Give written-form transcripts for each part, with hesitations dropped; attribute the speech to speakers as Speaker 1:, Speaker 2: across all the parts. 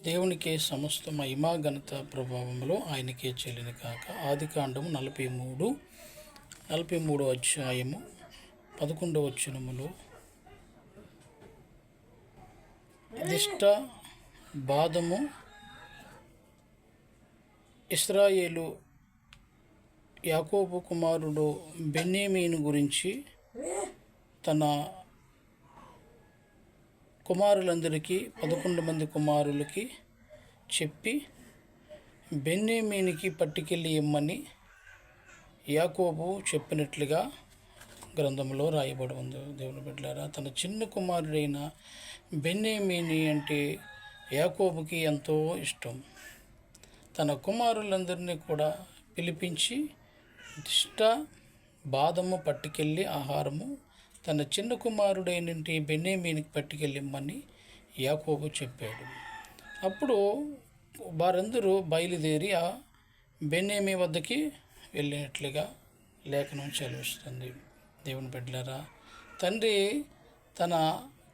Speaker 1: దేవునికే సమస్త మహిమ ఘనత ప్రభావములు ఆయనకే చెల్లిన కాక. ఆదికాండము 43 అధ్యాయము 11వ వచనములో దిష్ట బాధము ఇశ్రాయేలు యాకోబు కుమారుడు బెన్యామీను గురించి తన కుమారులందరికీ 11 మంది కుమారులకి చెప్పి బెన్యామీనుకి పట్టుకెళ్ళి ఇమ్మని యాకోబు చెప్పినట్లుగా గ్రంథంలో రాయబడి ఉంది. దేవుని బిడ్డలారా, తన చిన్న కుమారుడైన బెన్యామీను అంటే యాకోబుకి ఎంతో ఇష్టం. తన కుమారులందరినీ కూడా పిలిపించి దిష్ట బాదము పట్టుకెళ్ళి ఆహారము తన చిన్న కుమారుడైన బెన్యామీనుకి పట్టుకెళ్ళిమ్మని యాకోబు చెప్పాడు. అప్పుడు వారందరూ బయలుదేరి ఆ బెన్యామీ వద్దకి వెళ్ళినట్లుగా లేఖనం చదివిస్తుంది. దేవుని బిడ్డలారా, తండ్రి తన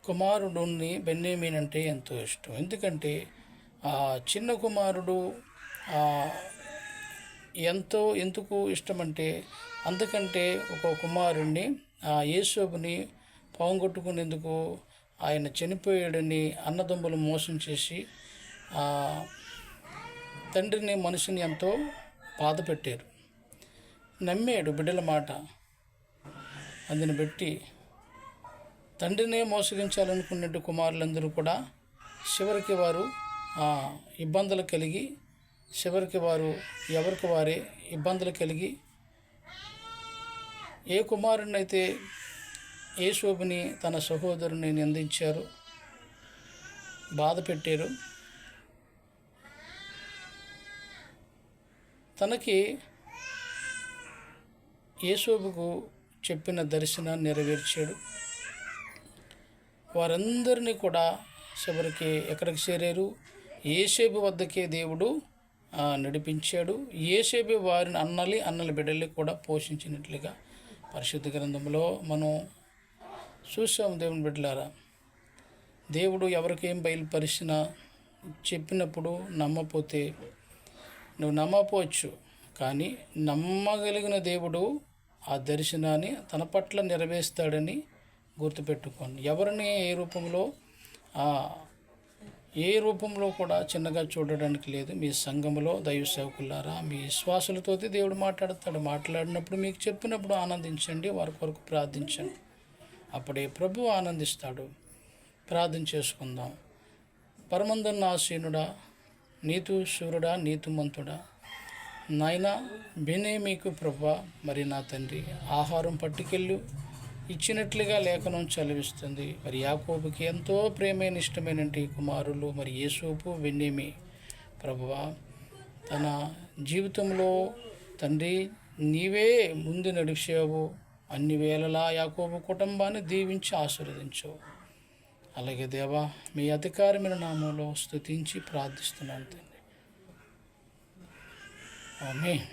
Speaker 1: కుమారుడిని బెన్యామీను అంటే ఎంతో ఇష్టం. ఎందుకంటే ఆ చిన్న కుమారుడు ఎందుకు ఇష్టమంటే, అందుకంటే ఒక కుమారుణ్ణి యేసోబుని పోగొట్టుకునేందుకు ఆయన చనిపోయాడని అన్నదమ్ములు మోసం చేసి తండ్రిని మనిషిని ఎంతో బాధ పెట్టారు. నమ్మాడు బిడ్డల మాట. అందుని బట్టి తండ్రినే మోసగించాలనుకున్నట్టు కుమారులందరూ కూడా చివరికి వారు ఇబ్బందులు కలిగి ఎవరికి వారే ఇబ్బందులు కలిగి ఏ కుమారునైతే యేసోబుని తన సహోదరుని నిందించారు, బాధ పెట్టారు, తనకి యేసోబుకు చెప్పిన దర్శనాన్ని నెరవేర్చాడు. వారందరినీ కూడా చివరికి ఎక్కడికి చేరారు? యేసేబు వద్దకే దేవుడు నడిపించాడు. యేసేబు వారిని అన్నల బిడ్డల్ని కూడా పోషించినట్లుగా పరిశుద్ధ గ్రంథంలో మనం చూసాము. దేవుని బిడ్డలారా, దేవుడు ఎవరికేం బయలుపరిచినా చెప్పినప్పుడు నమ్మపోతే నువ్వు నమ్మపోవచ్చు, కానీ నమ్మగలిగిన దేవుడు ఆ దర్శనాన్ని తన పట్ల నెరవేరుస్తాడని గుర్తుపెట్టుకోండి. ఎవరిని ఏ రూపంలో కూడా చిన్నగా చూడడానికి లేదు. మీ సంఘములో దైవ సేవకులారా, మీ విశ్వాసులతో దేవుడు మాట్లాడినప్పుడు మీకు చెప్పినప్పుడు ఆనందించండి, వారి కొరకు ప్రార్థించండి. అప్పుడే ప్రభు ఆనందిస్తాడు. ప్రార్థన చేసుకుందాం. పరమందున్న ఆసీనుడా, నీతు శూరుడా, నీతిమంతుడా, నాయనా బెన్యామీకు ప్రభువా, మరి నా తండ్రి ఆహారం పట్టుకెళ్ళు ఇచ్చినట్లుగా లేఖనం చదివిస్తుంది. మరి యాకోబుకి ఎంతో ప్రేమైన ఇష్టమైన కుమారులు మరి యేసోబు, బెన్యామీ ప్రభువా, తన జీవితంలో తండ్రి నీవే ముందు నడిచావు. అన్ని వేళలా యాకోబు కుటుంబాన్ని దీవించి ఆశీర్వదించావు. అలాగే దేవా, మీ అధికారమైన నామంలో స్తుతించి ప్రార్థిస్తున్నాను తండ్రి. ఆమేన్.